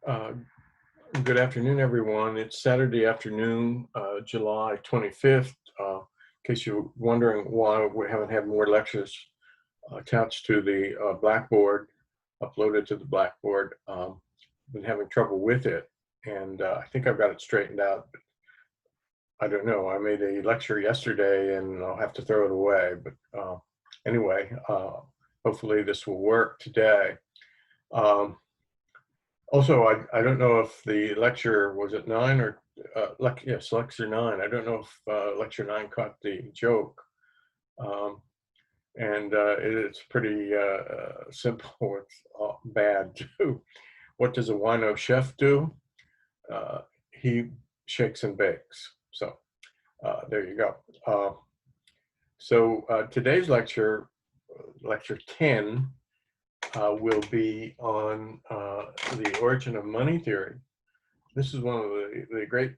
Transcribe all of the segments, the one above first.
Uh, Good afternoon, everyone. It's Saturday afternoon, July 25th. In case you're wondering why we haven't had more lectures attached to the Blackboard, uploaded to the Blackboard, been having trouble with it, and I think I've got it straightened out. But I don't know. I made a lecture yesterday, and I'll have to throw it away. But anyway, hopefully this will work today. Also, I don't know if the lecture was at 9 or yes, lecture 9. I don't know if lecture 9 caught the joke, and it's pretty simple. It's bad too. What does a wino chef do? He shakes and bakes. So there you go. Today's lecture, lecture 10. Will be on the origin of money theory. This is one of the great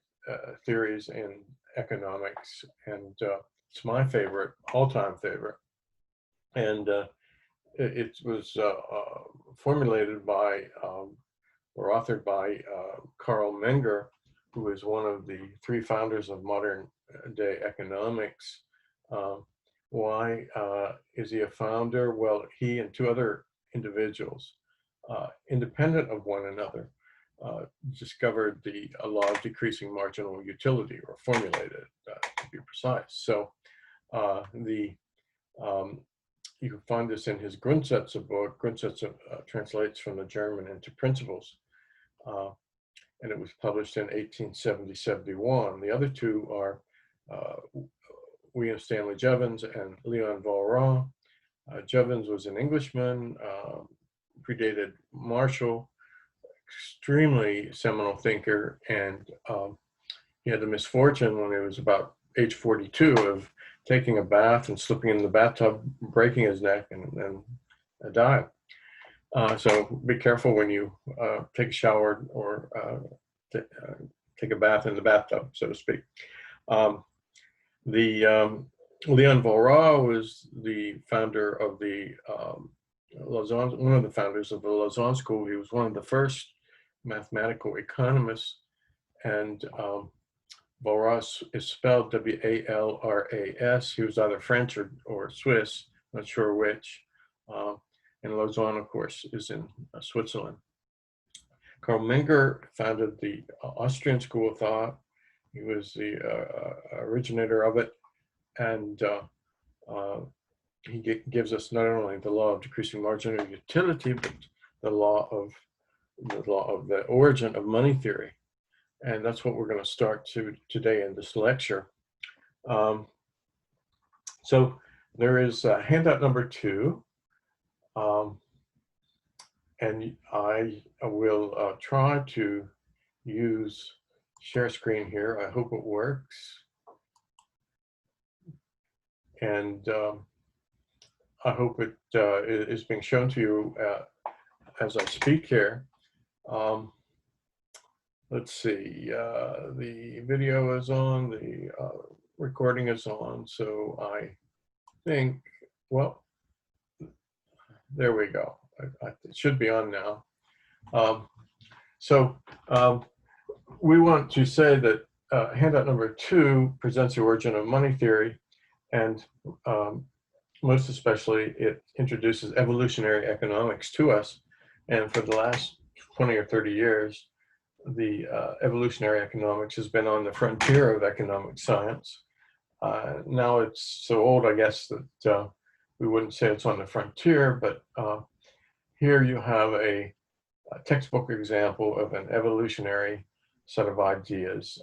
theories in economics, and it's my favorite, all-time favorite. And it was formulated by or authored by Carl Menger, who is one of the three founders of modern day economics. Why is he a founder? Well, he and two other individuals, independent of one another, discovered the law of decreasing marginal utility, or formulated it, to be precise. So you can find this in his Grundsätze book. Grundsätze translates from the German into principles, and it was published in 1870-71. The other two are William Stanley Jevons and Leon Valera. Jevons was an Englishman, predated Marshall, extremely seminal thinker, and he had the misfortune when he was about age 42 of taking a bath and slipping in the bathtub, breaking his neck, and died. So be careful when you take a shower or take a bath in the bathtub, so to speak. Leon Valera was the founder of the Lausanne, one of the founders of the Lausanne School. He was one of the first mathematical economists, and Valera is spelled W-A-L-R-A-S. He was either French or Swiss, not sure which. And Lausanne, of course, is in Switzerland. Carl Menger founded the Austrian School of Thought. He was the originator of it. And he gives us not only the law of decreasing marginal utility, but the law of the origin of money theory. And that's what we're going to start today in this lecture. So there is handout number 2. And I will try to use share screen here. I hope it works. And I hope it is being shown to you as I speak here. Let's see, the video is on, the recording is on, so I think, well, there we go. It should be on now. We want to say that handout number 2 presents the origin of money theory, and most especially it introduces evolutionary economics to us. And for the last 20 or 30 years, the evolutionary economics has been on the frontier of economic science. Now it's so old, I guess, that we wouldn't say it's on the frontier, but here you have a textbook example of an evolutionary set of ideas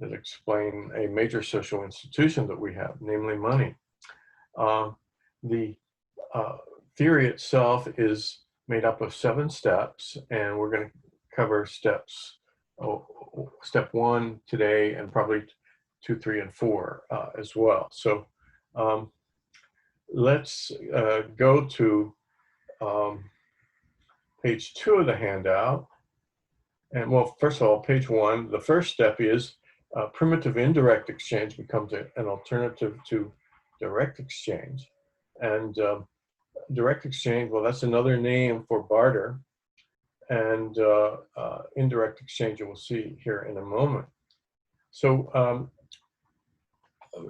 that explain a major social institution that we have, namely money. The theory itself is made up of 7 steps, and we're going to cover step 1 today, and probably 2, 3, and 4 as well. So let's go to page 2 of the handout. And well, first of all, page 1, the first step is primitive indirect exchange becomes an alternative to direct exchange. And direct exchange, well, that's another name for barter. and indirect exchange we'll see here in a moment. So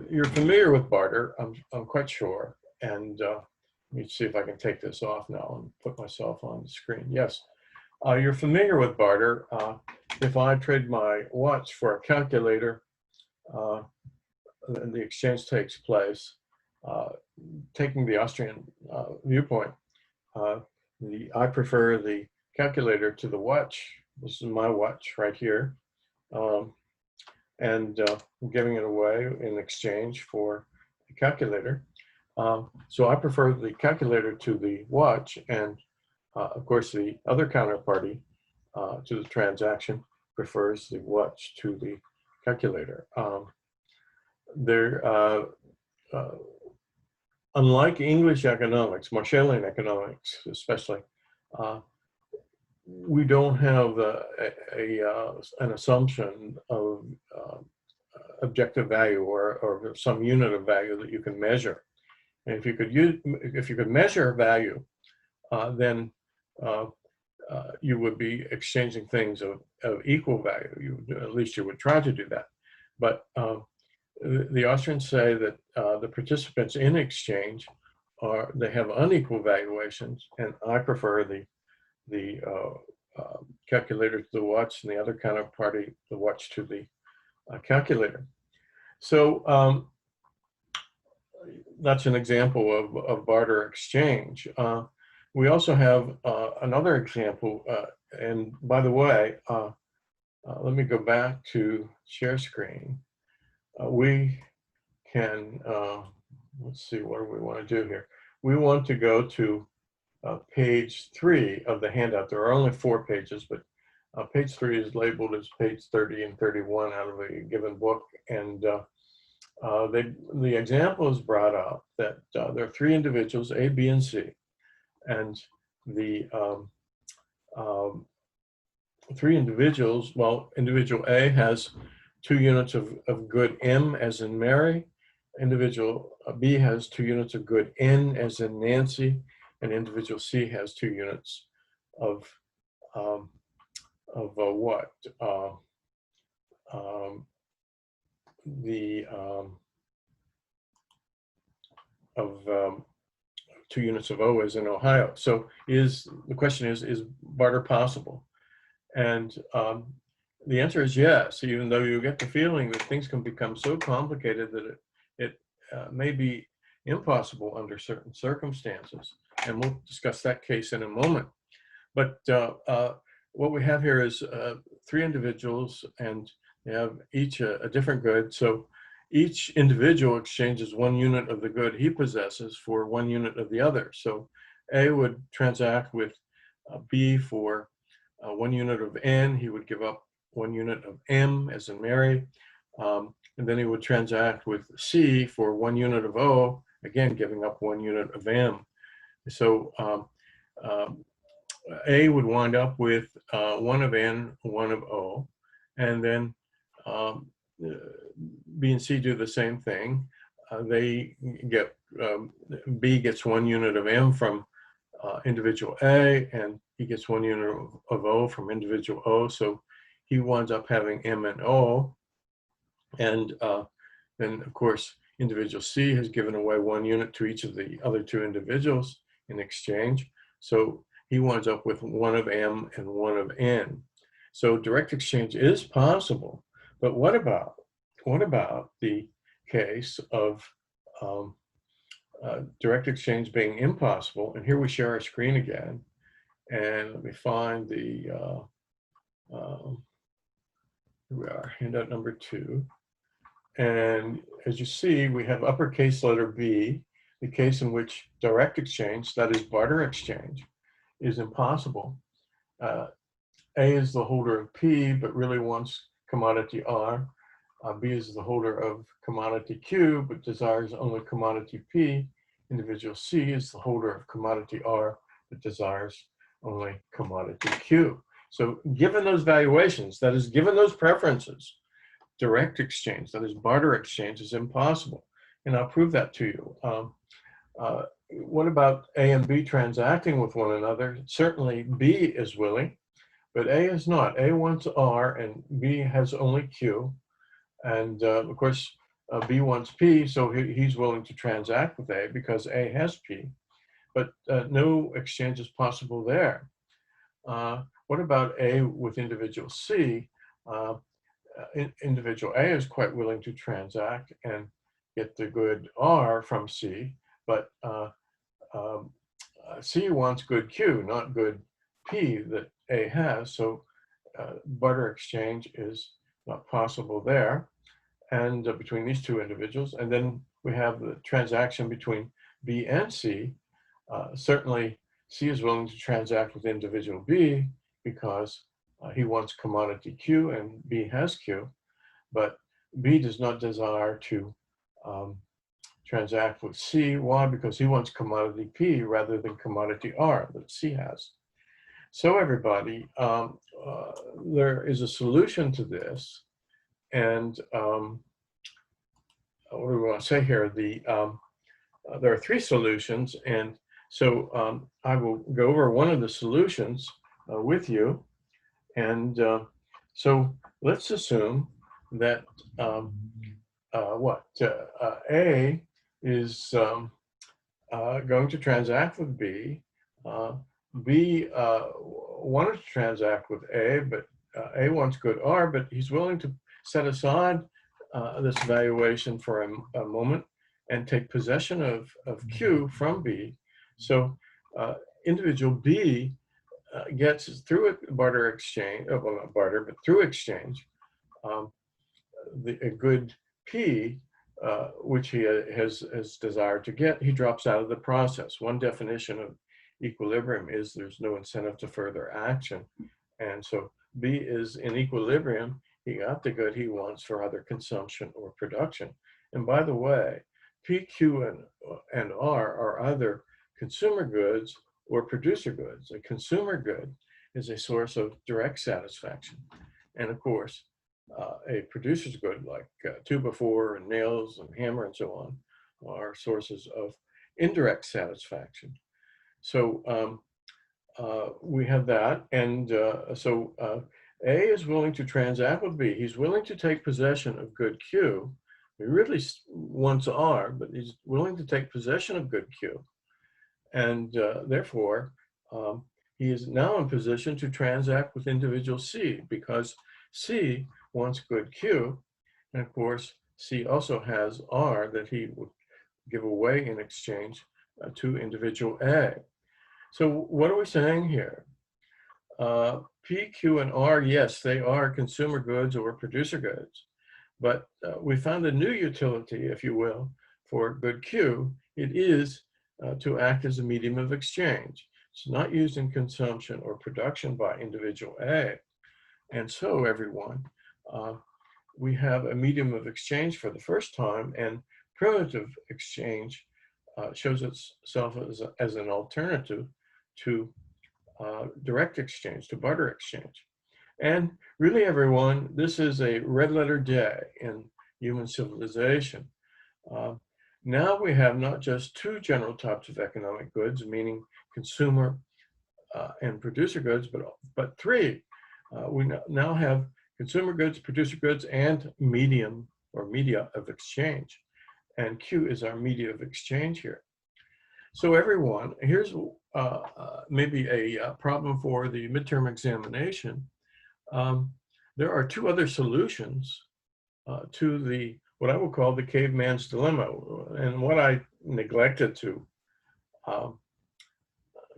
you're familiar with barter, I'm quite sure. And let me see if I can take this off now and put myself on the screen. Yes, you're familiar with barter. If I trade my watch for a calculator, and the exchange takes place, taking the Austrian viewpoint, I prefer the calculator to the watch. This is my watch right here. And I'm giving it away in exchange for the calculator. So I prefer the calculator to the watch, and of course the other counterparty to the transaction prefers the watch to the calculator. Unlike English economics, Marshallian economics especially, we don't have an assumption of objective value or some unit of value that you can measure. And if you could measure value, then you would be exchanging things of equal value. At least you would try to do that. But the Austrians say that the participants in exchange they have unequal valuations, and I prefer the calculator to the watch, and the other counterparty, the watch to the calculator. So that's an example of barter exchange. We also have another example, and by the way, let me go back to share screen. We can, let's see, what do we want to do here? We want to go to page 3 of the handout. There are only 4 pages, but page 3 is labeled as page 30 and 31 out of a given book. And the example is brought up that there are 3 individuals, A, B, and C. And the 3 individuals, well, individual A has 2 units of good M as in Mary. Individual B has 2 units of good N as in Nancy, and individual C has 2 units of what? Of 2 units of O as in Ohio. So the question is barter possible? And the answer is yes, even though you get the feeling that things can become so complicated that it may be impossible under certain circumstances. And we'll discuss that case in a moment. But what we have here is 3 individuals, and they have each a different good. So each individual exchanges 1 unit of the good he possesses for 1 unit of the other. So A would transact with B for 1 unit of N. He would give up 1 unit of M as in Mary. And then he would transact with C for 1 unit of O, again giving up 1 unit of M. So A would wind up with 1 of N, 1 of O, and then B and C do the same thing. They get, B gets 1 unit of M from individual A, and he gets 1 unit of O from individual O. So he winds up having M and O. And then, of course, individual C has given away 1 unit to each of the other 2 individuals in exchange. So he winds up with 1 of M and 1 of N. So direct exchange is possible. But what about the case of direct exchange being impossible? And here we share our screen again. And let me find the, here we are, handout number 2. And as you see, we have uppercase letter B, the case in which direct exchange, that is barter exchange, is impossible. A is the holder of P, but really wants commodity R. B is the holder of commodity Q, but desires only commodity P. Individual C is the holder of commodity R, but desires only commodity Q. So given those valuations, that is, given those preferences, direct exchange, that is barter exchange, is impossible. And I'll prove that to you. What about A and B transacting with one another? Certainly B is willing. but A is not. A wants R and B has only Q. And of course, B wants P, so he's willing to transact with A because A has P. But no exchange is possible there. What about A with individual C? Individual A is quite willing to transact and get the good R from C, but C wants good Q, not good P that A has, so barter exchange is not possible there, and between these two individuals. And then we have the transaction between B and C. Certainly, C is willing to transact with individual B because he wants commodity Q and B has Q, but B does not desire to transact with C. Why? Because he wants commodity P rather than commodity R that C has. So everybody, there is a solution to this, and what do we want to say here? There are three solutions, and so I will go over one of the solutions with you. And so let's assume that A is going to transact with B. B wanted to transact with A, but A wants good R, but he's willing to set aside this valuation for a moment and take possession of Q from B. So individual B gets through a barter exchange, well, not barter, but through exchange, a good P, which he has desired to get. He drops out of the process. One definition of equilibrium is there's no incentive to further action. And so B is in equilibrium. He got the good he wants for either consumption or production. And by the way, P, Q, and R are either consumer goods or producer goods. A consumer good is a source of direct satisfaction. And of course, a producer's good like 2x4 and nails and hammer and so on are sources of indirect satisfaction. So we have that, and so A is willing to transact with B. He's willing to take possession of good Q. He really wants R, but he's willing to take possession of good Q. And therefore, he is now in position to transact with individual C because C wants good Q. And of course, C also has R that he would give away in exchange to individual A. So what are we saying here? P, Q, and R, yes, they are consumer goods or producer goods. But we found a new utility, if you will, for good Q. It is to act as a medium of exchange. It's not used in consumption or production by individual A. And so, everyone, we have a medium of exchange for the first time, and primitive exchange shows itself as an alternative to direct exchange, to barter exchange. And really, everyone, this is a red letter day in human civilization. Now we have not just two general types of economic goods, meaning consumer and producer goods, but three. We now have consumer goods, producer goods, and medium or media of exchange. And Q is our media of exchange here. So everyone, here's maybe a problem for the midterm examination. There are two other solutions to what I would call the caveman's dilemma. And what I neglected to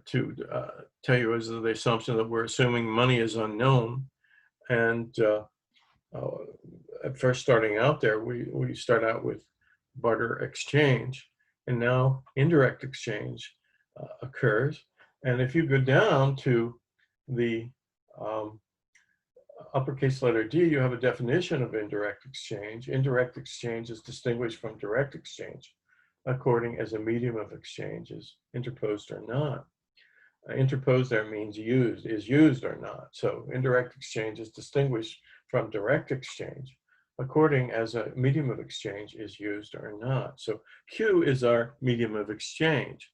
tell you is the assumption that we're assuming money is unknown. And at first starting out there, we start out with barter exchange, and now indirect exchange occurs. And if you go down to the uppercase letter D, you have a definition of indirect exchange. Indirect exchange is distinguished from direct exchange according as a medium of exchange is interposed or not. Interposed there means is used or not. So indirect exchange is distinguished from direct exchange according as a medium of exchange is used or not. So Q is our medium of exchange.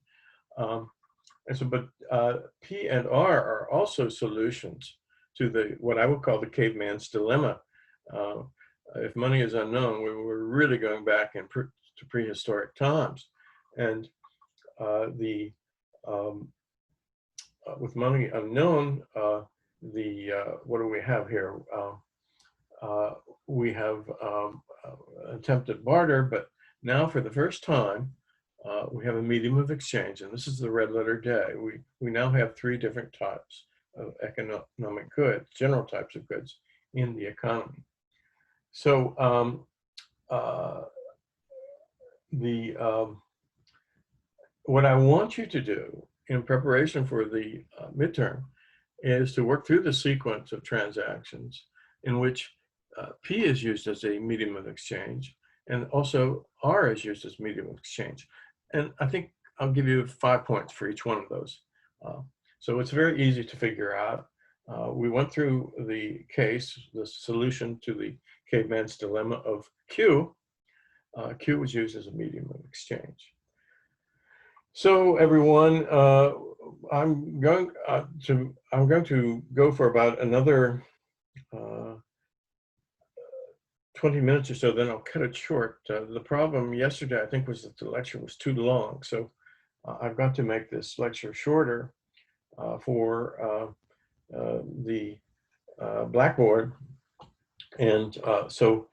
But P and R are also solutions to the what I would call the caveman's dilemma. If money is unknown, we're really going back to prehistoric times, and with money unknown, what do we have here? We have attempted barter, but now for the first time, we have a medium of exchange, and this is the red letter day. We now have three different types of economic goods, general types of goods in the economy. So what I want you to do in preparation for the midterm is to work through the sequence of transactions in which P is used as a medium of exchange, and also R is used as medium of exchange. And I think I'll give you 5 points for each one of those. So it's very easy to figure out. We went through the case, the solution to the caveman's dilemma of Q. Q was used as a medium of exchange. So everyone, I'm going to go for about another 20 minutes or so, then I'll cut it short. The problem yesterday, I think, was that the lecture was too long. So I've got to make this lecture shorter for the Blackboard. And so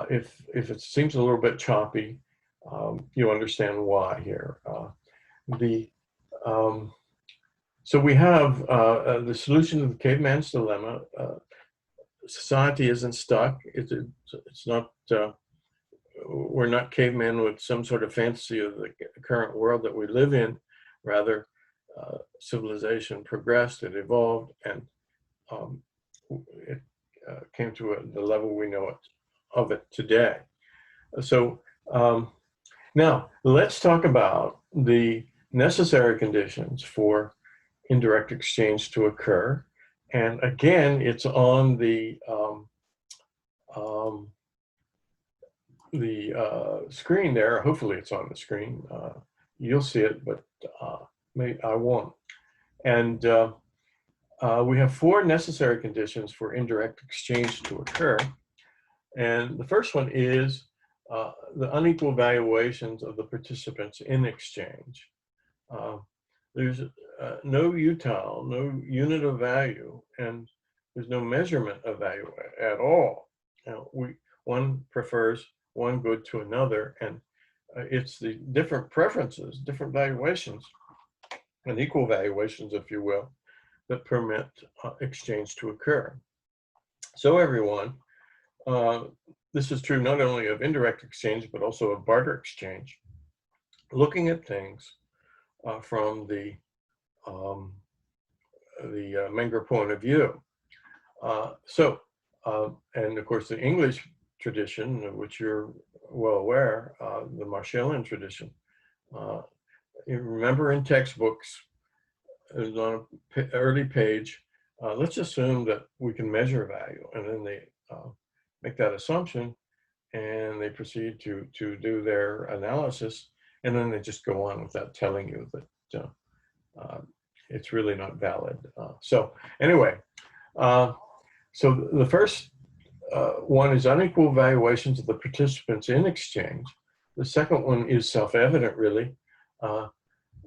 if it seems a little bit choppy, you understand why here. So we have the solution to the caveman's dilemma. Society isn't stuck. It's not, we're not cavemen with some sort of fantasy of the current world that we live in. Rather, civilization progressed, it evolved, and it came to the level we know of it today. So now let's talk about the necessary conditions for indirect exchange to occur. And again, it's on the screen there. Hopefully it's on the screen. You'll see it, but maybe I won't. And we have 4 necessary conditions for indirect exchange to occur. And the first one is the unequal valuations of the participants in exchange. There's no util, no unit of value, and there's no measurement of value at all. Now, one prefers one good to another, and it's the different preferences, different valuations, and equal valuations, if you will, that permit exchange to occur. So everyone, this is true not only of indirect exchange, but also of barter exchange. Looking at things from the Menger point of view. And of course, the English tradition, of which you're well aware, the Marshallian tradition. You remember in textbooks, it was on an early page, let's assume that we can measure value, and then they make that assumption, and they proceed to do their analysis, and then they just go on without telling you that it's really not valid. So anyway, so the first one is unequal valuations of the participants in exchange. The second one is self-evident, really.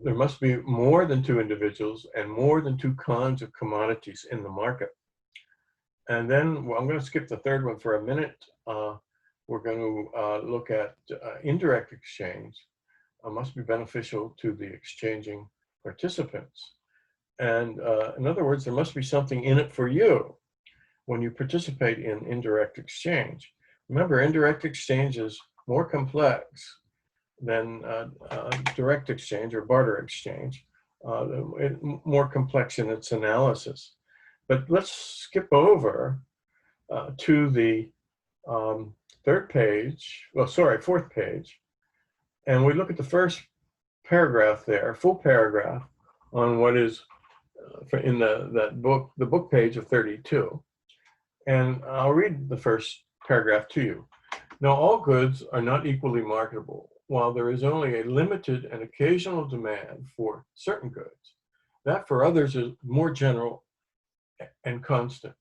There must be more than 2 individuals and more than 2 kinds of commodities in the market. And then, well, I'm going to skip the third one for a minute. We're going to look at indirect exchange. Must be beneficial to the exchanging participants. And in other words, there must be something in it for you when you participate in indirect exchange. Remember, indirect exchange is more complex than direct exchange or barter exchange, more complex in its analysis. But let's skip over to the fourth page, and we look at the first paragraph there, full paragraph, on what is in the book page of 32. And I'll read the first paragraph to you. Now, all goods are not equally marketable, while there is only a limited and occasional demand for certain goods. That for others is more general and constant.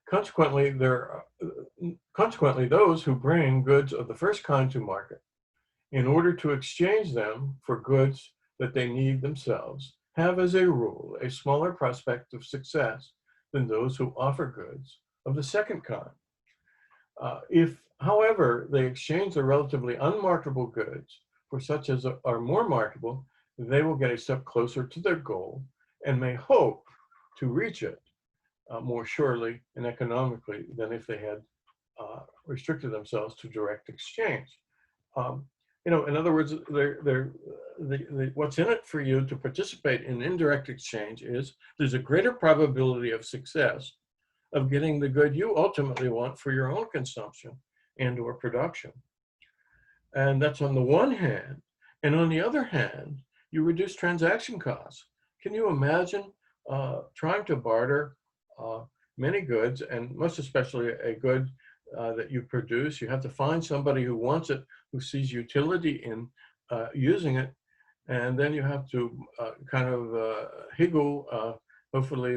Consequently, those who bring goods of the first kind to market in order to exchange them for goods that they need themselves have, as a rule, a smaller prospect of success than those who offer goods of the second kind. If, however, they exchange the relatively unmarketable goods for such as are more marketable, they will get a step closer to their goal and may hope to reach it more surely and economically than if they had restricted themselves to direct exchange. In other words, what's in it for you to participate in indirect exchange is there's a greater probability of success of getting the good you ultimately want for your own consumption and or production. And that's on the one hand. And on the other hand, you reduce transaction costs. Can you imagine trying to barter many goods, and most especially a good that you produce? You have to find somebody who wants it, who sees utility in using it, and then you have to kind of higgle. Hopefully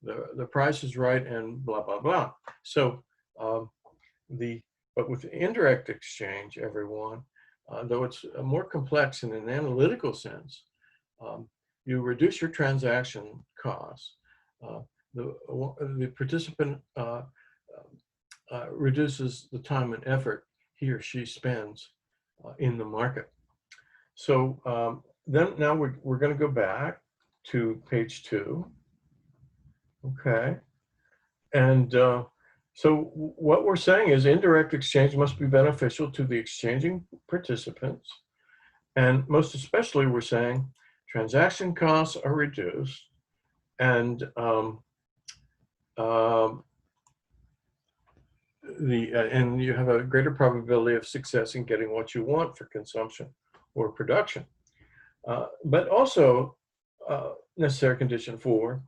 the price is right, and blah blah blah. So but with indirect exchange, everyone, though it's more complex in an analytical sense, you reduce your transaction costs. The participant reduces the time and effort he or she spends in the market. So then now we're going to go back to page 2. Okay. And so what we're saying is indirect exchange must be beneficial to the exchanging participants. And most especially, we're saying transaction costs are reduced, and and you have a greater probability of success in getting what you want for consumption or production. But also, necessary condition 4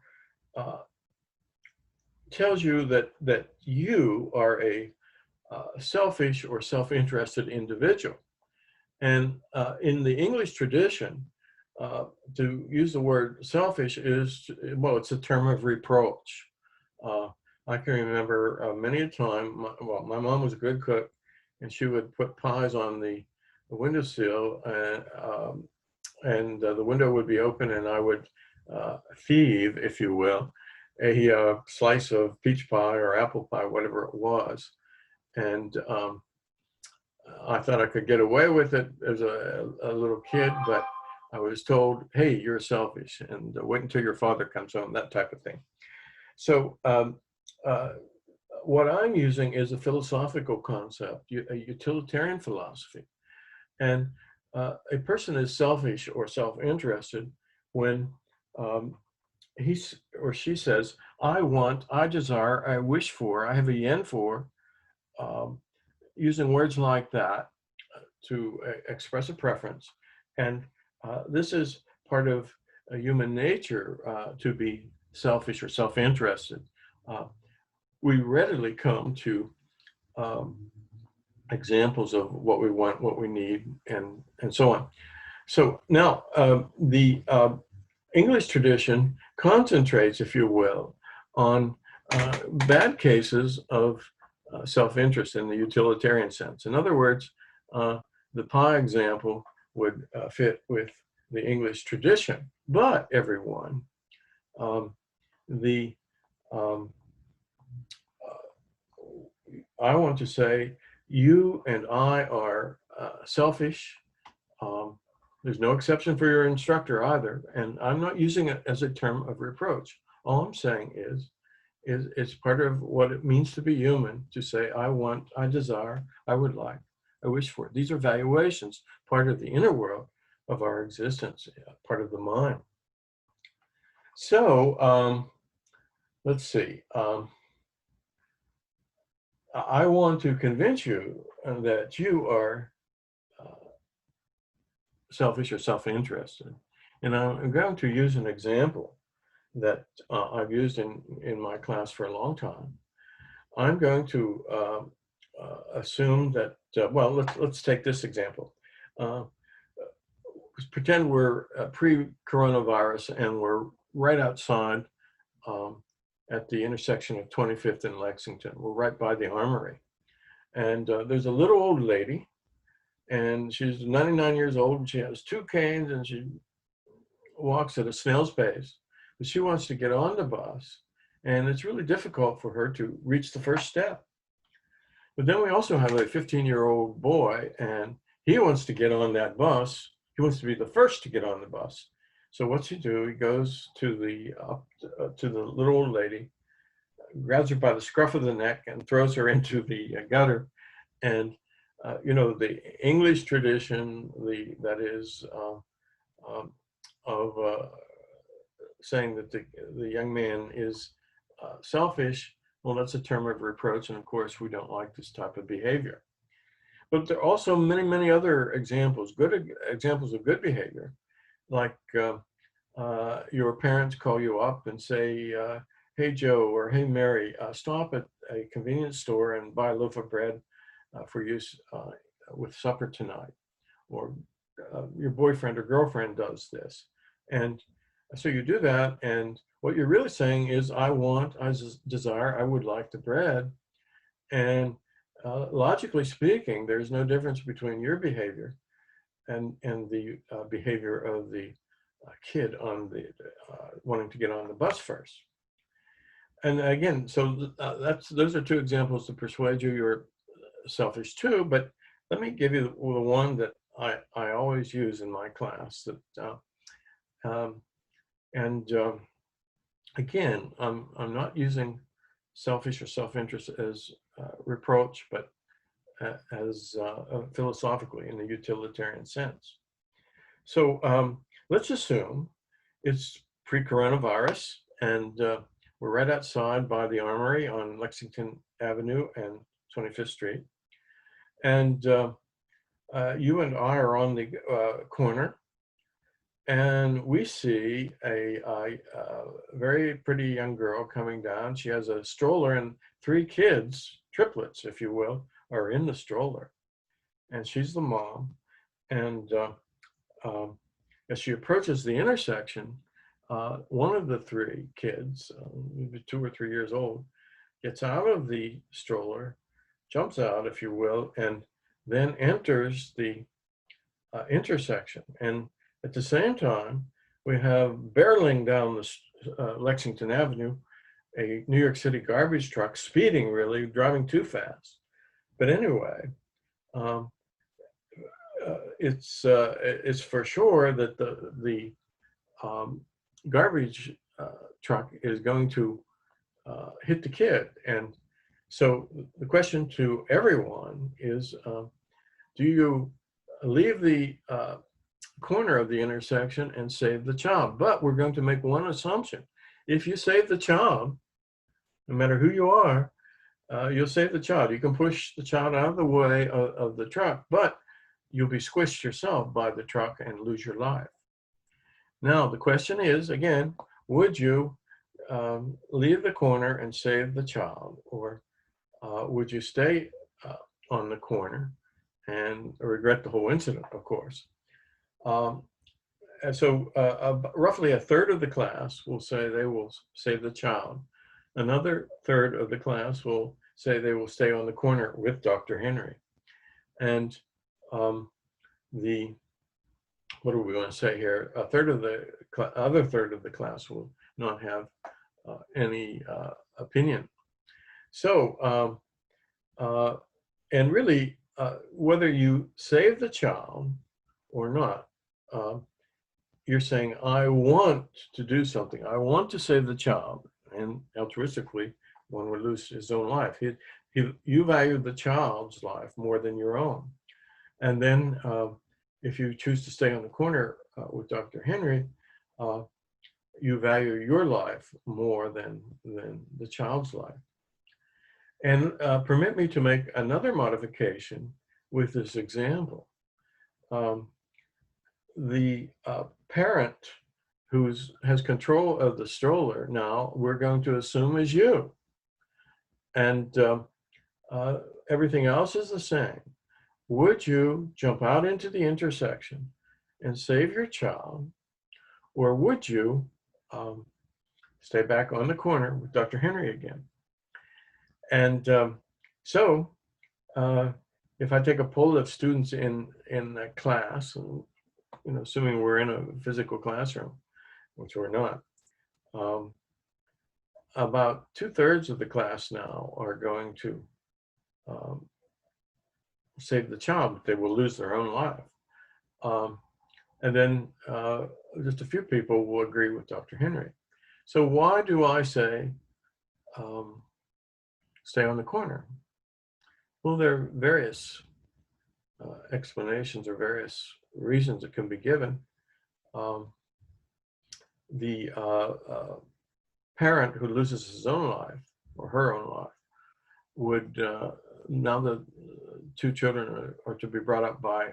tells you that you are a selfish or self-interested individual. And in the English tradition, to use the word selfish is, well, it's a term of reproach. I can remember many a time, my mom was a good cook, and she would put pies on the windowsill, and the window would be open, and I would thieve, if you will, a slice of peach pie or apple pie, whatever it was. And I thought I could get away with it as a little kid, but I was told, hey, you're selfish, and wait until your father comes home, that type of thing. So what I'm using is a philosophical concept, a utilitarian philosophy. And a person is selfish or self-interested when he or she says, I want, I desire, I wish for, I have a yen for, using words like that to express a preference. And this is part of human nature to be selfish or self-interested. We readily come to examples of what we want, what we need, and so on. So now the English tradition concentrates, if you will, on bad cases of self-interest in the utilitarian sense. In other words, the pie example would fit with the English tradition, but everyone, I want to say you and I are selfish. There's no exception for your instructor either, and I'm not using it as a term of reproach. All I'm saying is it's part of what it means to be human, to say, I want, I desire, I would like, I wish for. These are valuations, part of the inner world of our existence, part of the mind. So let's see. I want to convince you that you are selfish or self-interested. And I'm going to use an example that I've used in my class for a long time. I'm going to assume that, well, let's take this example. Pretend we're pre-coronavirus and we're right outside at the intersection of 25th and Lexington. We're right by the Armory. And there's a little old lady, and she's 99 years old, and she has 2 canes, and she walks at a snail's pace. But she wants to get on the bus, and it's really difficult for her to reach the first step. But then we also have a 15-year-old boy, and he wants to get on that bus. He wants to be the first to get on the bus. So what's he do? He goes to the little old lady, grabs her by the scruff of the neck, and throws her into the gutter. And you know, the English tradition, that is of saying that the young man is selfish. Well, that's a term of reproach, and of course, we don't like this type of behavior. But there are also many, many other examples, good examples of good behavior, like your parents call you up and say, hey, Joe, or hey, Mary, stop at a convenience store and buy a loaf of bread for use with supper tonight. Or your boyfriend or girlfriend does this. And so you do that, and what you're really saying is, I desire, I would like the bread. And logically speaking, there's no difference between your behavior and the behavior of the kid on the wanting to get on the bus first. And again, so those are 2 examples to persuade you you're selfish too. But let me give you the one that I always use in my class. That again, I'm not using selfish or self-interest as reproach, but as philosophically in the utilitarian sense. So let's assume it's pre-coronavirus, and we're right outside by the Armory on Lexington Avenue and 25th Street. And you and I are on the corner, and we see a very pretty young girl coming down. She has a stroller, and 3 kids, triplets, if you will, are in the stroller. And she's the mom. And as she approaches the intersection, one of the 3 kids, maybe 2 or 3 years old, gets out of the stroller, jumps out, if you will, and then enters the intersection. And at the same time, we have barreling down the Lexington Avenue, a New York City garbage truck, speeding, really, driving too fast. But anyway, it's for sure that the garbage truck is going to hit the kid. And so the question to everyone is, do you leave the corner of the intersection and save the child? But we're going to make one assumption. If you save the child, no matter who you are, you'll save the child. You can push the child out of the way of the truck, but you'll be squished yourself by the truck and lose your life. Now, the question is, again, would you leave the corner and save the child, or would you stay on the corner and regret the whole incident, of course? And so roughly a third of the class will say they will save the child. Another third of the class will say they will stay on the corner with Dr. Henry. And what are we going to say here? A third of the other third of the class will not have any opinion. So, and really, whether you save the child or not, you're saying, I want to do something. I want to save the child. And altruistically, one would lose his own life. You value the child's life more than your own. And then if you choose to stay on the corner with Dr. Henry, you value your life more than the child's life. And permit me to make another modification with this example. The parent who has control of the stroller now, we're going to assume is you. And everything else is the same. Would you jump out into the intersection and save your child, or would you stay back on the corner with Dr. Henry again. And so if I take a poll of students in the class, you know, assuming we're in a physical classroom, which we're not, about 2/3 of the class now are going to save the child, but they will lose their own life. And then just a few people will agree with Dr. Henry. So why do I say stay on the corner? Well, there are various explanations or various reasons that can be given. The parent who loses his own life or her own life would, now the two children are to be brought up by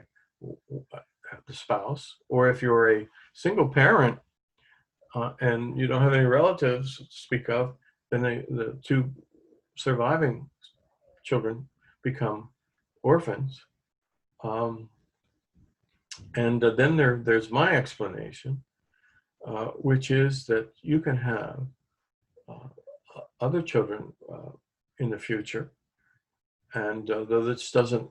the spouse, or if you're a single parent and you don't have any relatives to speak of, then the two surviving children become orphans. And then there's my explanation, which is that you can have other children in the future, and though this doesn't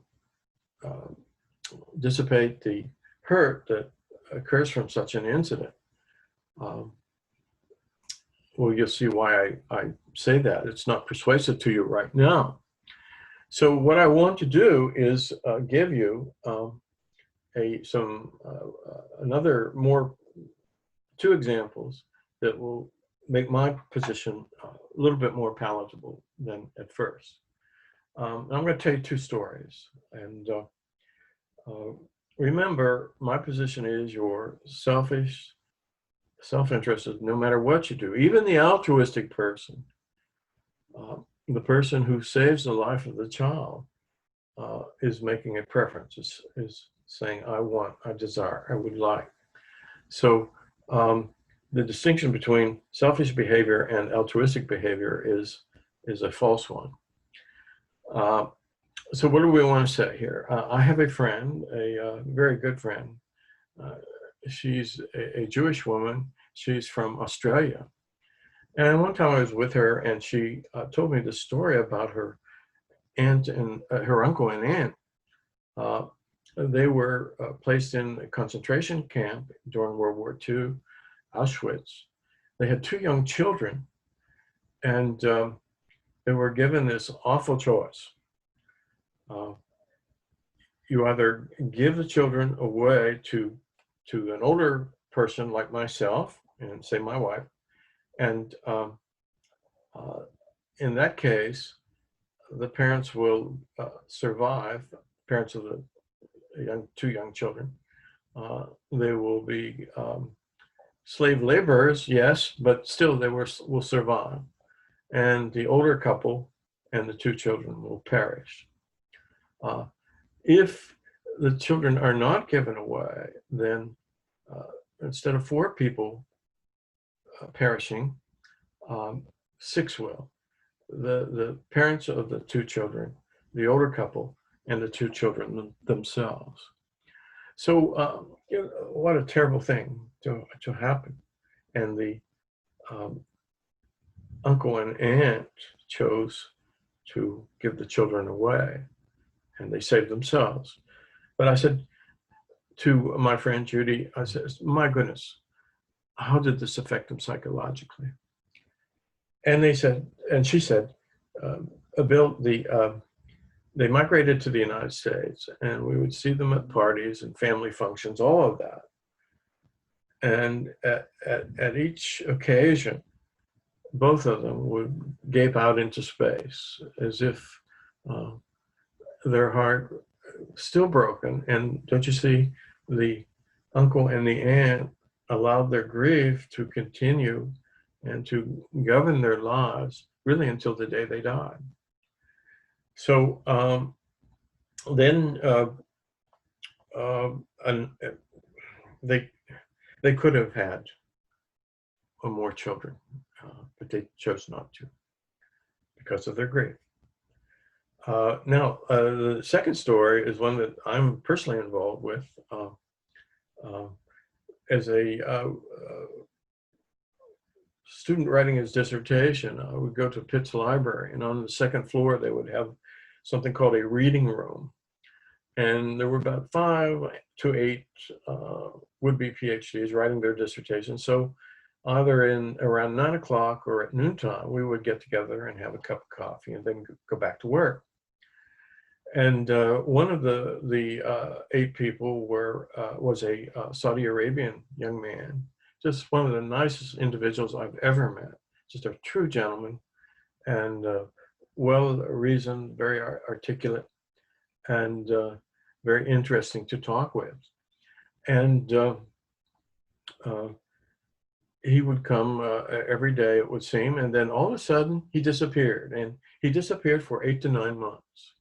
dissipate the hurt that occurs from such an incident, well, you'll see why I say that. It's not persuasive to you right now. So what I want to do is give you two examples that will make my position a little bit more palatable than at first. I'm going to tell you two stories, and remember, my position is you're selfish, self-interested, no matter what you do. Even the altruistic person, the person who saves the life of the child, is making a preference, is saying, I want, I desire, I would like. So the distinction between selfish behavior and altruistic behavior is a false one. So what do we want to say here? I have a friend, a very good friend. She's a Jewish woman. She's from Australia. And one time I was with her, and she told me the story about her aunt and her uncle and aunt. They were placed in a concentration camp during World War II, Auschwitz. They had two young children, and they were given this awful choice. You either give the children away to an older person like myself, and say my wife, and in that case, the parents will survive, parents of the two young children. They will be slave laborers, yes, but still they will survive. And the older couple and the two children will perish. If the children are not given away, then instead of 4 people perishing, 6 will. The parents of the two children, the older couple, and the two children themselves. So you know, what a terrible thing to happen. And the uncle and aunt chose to give the children away, and they saved themselves. But I said to my friend Judy, I said, my goodness, how did this affect them psychologically? And she said, Bill, they migrated to the United States, and we would see them at parties and family functions, all of that. And at each occasion, both of them would gape out into space as if their heart still broken. And don't you see, the uncle and the aunt allowed their grief to continue and to govern their lives really until the day they died. So then they could have had more children, but they chose not to because of their grief. Now, the second story is one that I'm personally involved with as a student writing his dissertation would go to Pitt's library, and on the second floor they would have something called a reading room. And there were about 5 to 8 would-be PhDs writing their dissertation. So either in around 9 o'clock or at noontime, we would get together and have a cup of coffee and then go back to work. And one of the 8 people was a Saudi Arabian young man, just one of the nicest individuals I've ever met, just a true gentleman, and well-reasoned, very articulate, and very interesting to talk with. And he would come every day, it would seem, and then all of a sudden he disappeared, and he disappeared for 8 to 9 months.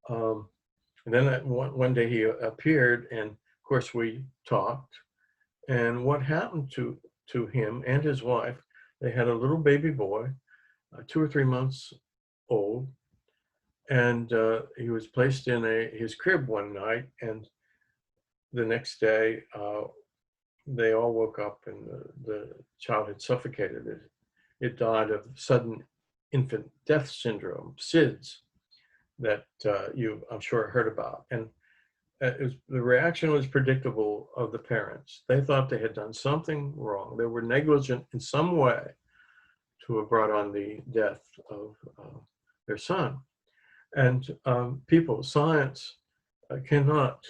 And then one day he appeared, and of course we talked. And what happened to him and his wife, they had a little baby boy, 2 or 3 months old, and he was placed in his crib one night, and the next day they all woke up and the child had suffocated. It died of sudden infant death syndrome, SIDS, that you, I'm sure, heard about. And the reaction was predictable of the parents. They thought they had done something wrong. They were negligent in some way to have brought on the death of their son. And science cannot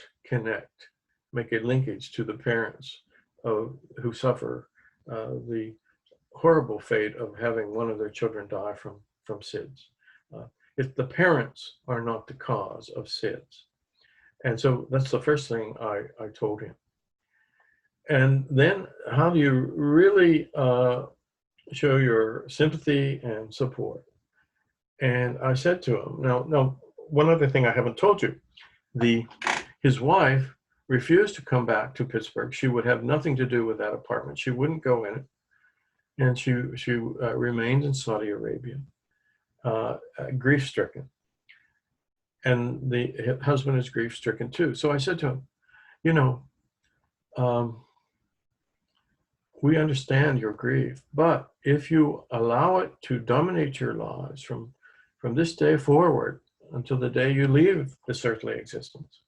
make a linkage to the parents who suffer the horrible fate of having one of their children die from SIDS. If the parents are not the cause of SIDS. And so that's the first thing I told him. And then how do you really show your sympathy and support? And I said to him, now, one other thing I haven't told you, his wife refused to come back to Pittsburgh. She would have nothing to do with that apartment. She wouldn't go in it. And she remained in Saudi Arabia, grief-stricken. And the husband is grief-stricken too. So I said to him, we understand your grief, but if you allow it to dominate your lives from this day forward until the day you leave this earthly existence,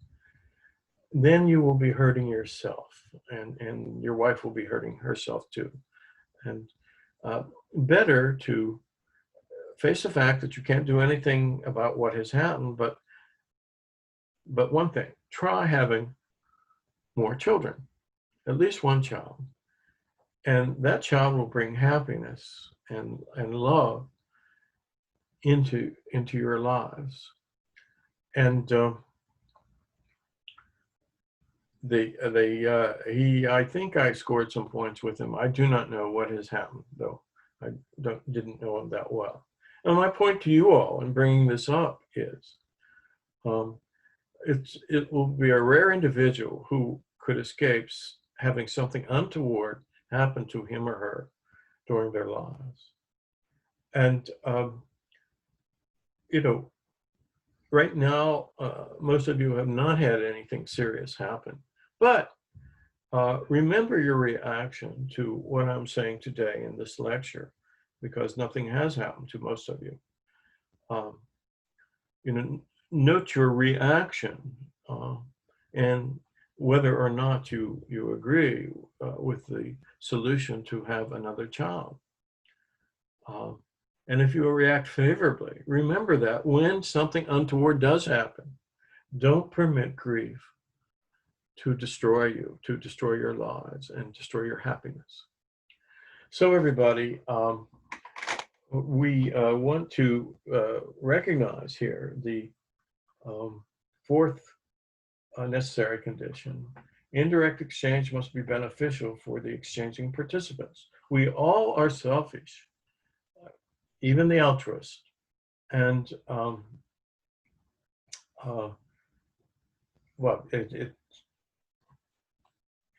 then you will be hurting yourself, and your wife will be hurting herself too. And better to face the fact that you can't do anything about what has happened, but one thing, try having more children, at least one child. And that child will bring happiness and love into your lives. And I think I scored some points with him. I do not know what has happened, though. I didn't know him that well. And my point to you all in bringing this up is, it will be a rare individual who could escape having something untoward happen to him or her during their lives. And, right now, most of you have not had anything serious happen. But remember your reaction to what I'm saying today in this lecture, because nothing has happened to most of you. Note your reaction and whether or not you agree with the solution to have another child. And if you react favorably, remember that when something untoward does happen, don't permit grief to destroy you, to destroy your lives and destroy your happiness. So everybody, we want to recognize here the fourth necessary condition. Indirect exchange must be beneficial for the exchanging participants. We all are selfish, even the altruist. And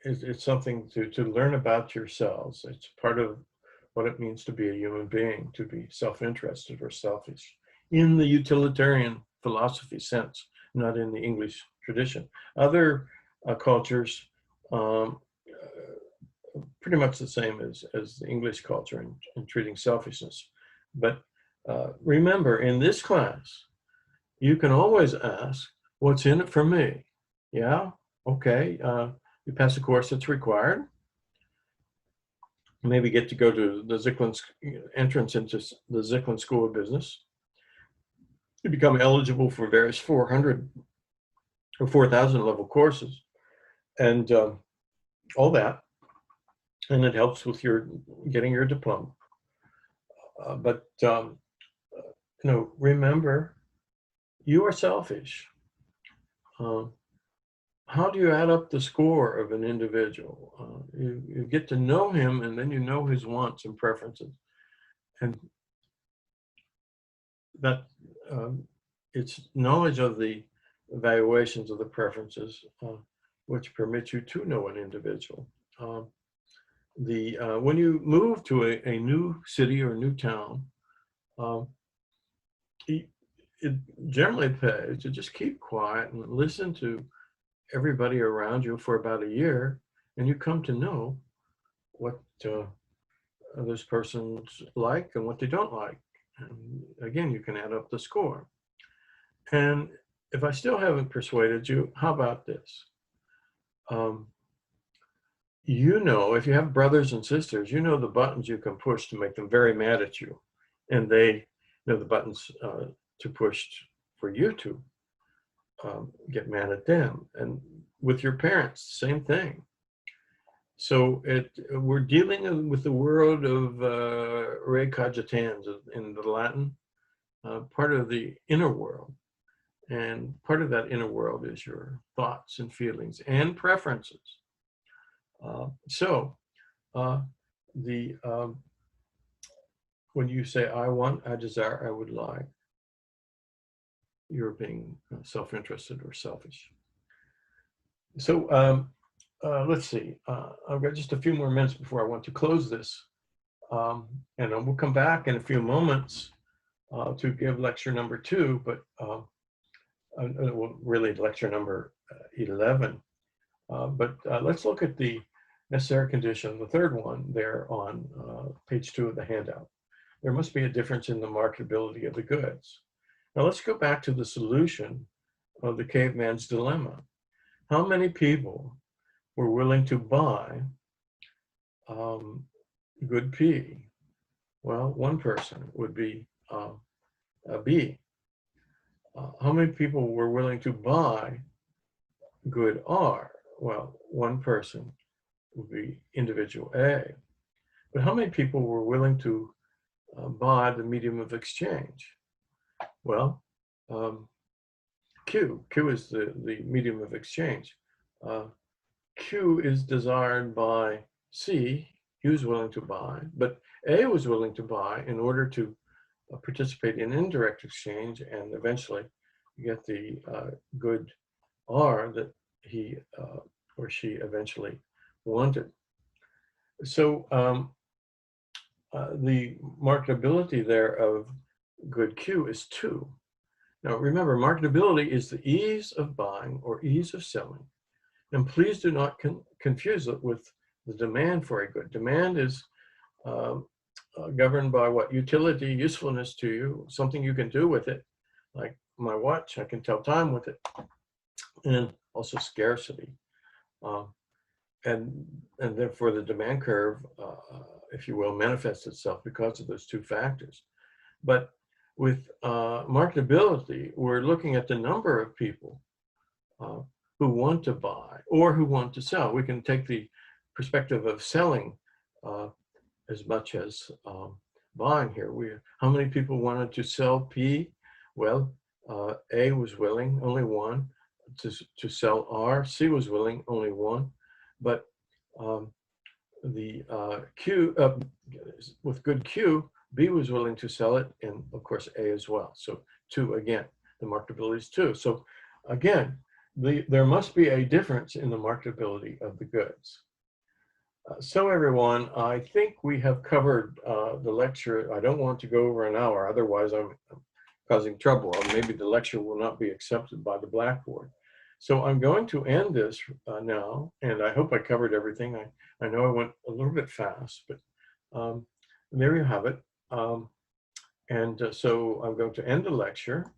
it's something to learn about yourselves. It's part of what it means to be a human being, to be self-interested or selfish in the utilitarian philosophy sense, not in the English tradition. Other cultures pretty much the same as the English culture in treating selfishness. But remember, in this class, you can always ask, what's in it for me? Yeah, okay, you pass a course that's required. Maybe get to go to the Zicklin entrance into the Zicklin School of Business. You become eligible for various 400 or 4,000 level courses and all that. And it helps with your getting your diploma. But remember, you are selfish. How do you add up the score of an individual? You get to know him, and then you know his wants and preferences. And that it's knowledge of the valuations of the preferences which permit you to know an individual. When you move to a new city or new town, it generally pays to just keep quiet and listen to everybody around you for about a year, and you come to know what those persons like and what they don't like. And again, you can add up the score. And if I still haven't persuaded you, how about this? If you have brothers and sisters, you know the buttons you can push to make them very mad at you. And they know the buttons to push for you to get mad at them. And with your parents, same thing. So we're dealing with the world of re cogitans in the Latin, part of the inner world. And part of that inner world is your thoughts and feelings and preferences. When you say, I want, I desire, I would like, you're being self-interested or selfish. So let's see. I've got just a few more minutes before I want to close this. And then we'll come back in a few moments to give lecture number 2, but really lecture number 11. But let's look at the necessary condition, the third one there on page 2 of the handout. There must be a difference in the marketability of the goods. Now let's go back to the solution of the caveman's dilemma. How many people were willing to buy good P? Well, one person would be B. How many people were willing to buy good R? Well, one person would be individual A. But how many people were willing to buy the medium of exchange? Well, Q. Q is the medium of exchange. Q is desired by C. He was willing to buy, but A was willing to buy in order to participate in indirect exchange and eventually get the good R that he or she eventually wanted. So the marketability there of good Q is 2. Now remember, marketability is the ease of buying or ease of selling. And please do not confuse it with the demand for a good. Demand is governed by what? Utility, usefulness to you, something you can do with it. Like my watch, I can tell time with it. And also scarcity. And therefore the demand curve, if you will, manifests itself because of those 2 factors. But with marketability, we're looking at the number of people who want to buy or who want to sell. We can take the perspective of selling as much as buying here. How many people wanted to sell P? Well, A was willing, only 1, to sell R. C was willing, only 1. But the Q, with good Q, B was willing to sell it, and of course A as well. So 2 again, the marketability is 2. So again, there must be a difference in the marketability of the goods. So everyone, I think we have covered the lecture. I don't want to go over an hour, otherwise I'm causing trouble, or maybe the lecture will not be accepted by the Blackboard. So I'm going to end this now, and I hope I covered everything. I know I went a little bit fast, but there you have it. So I'm going to end the lecture.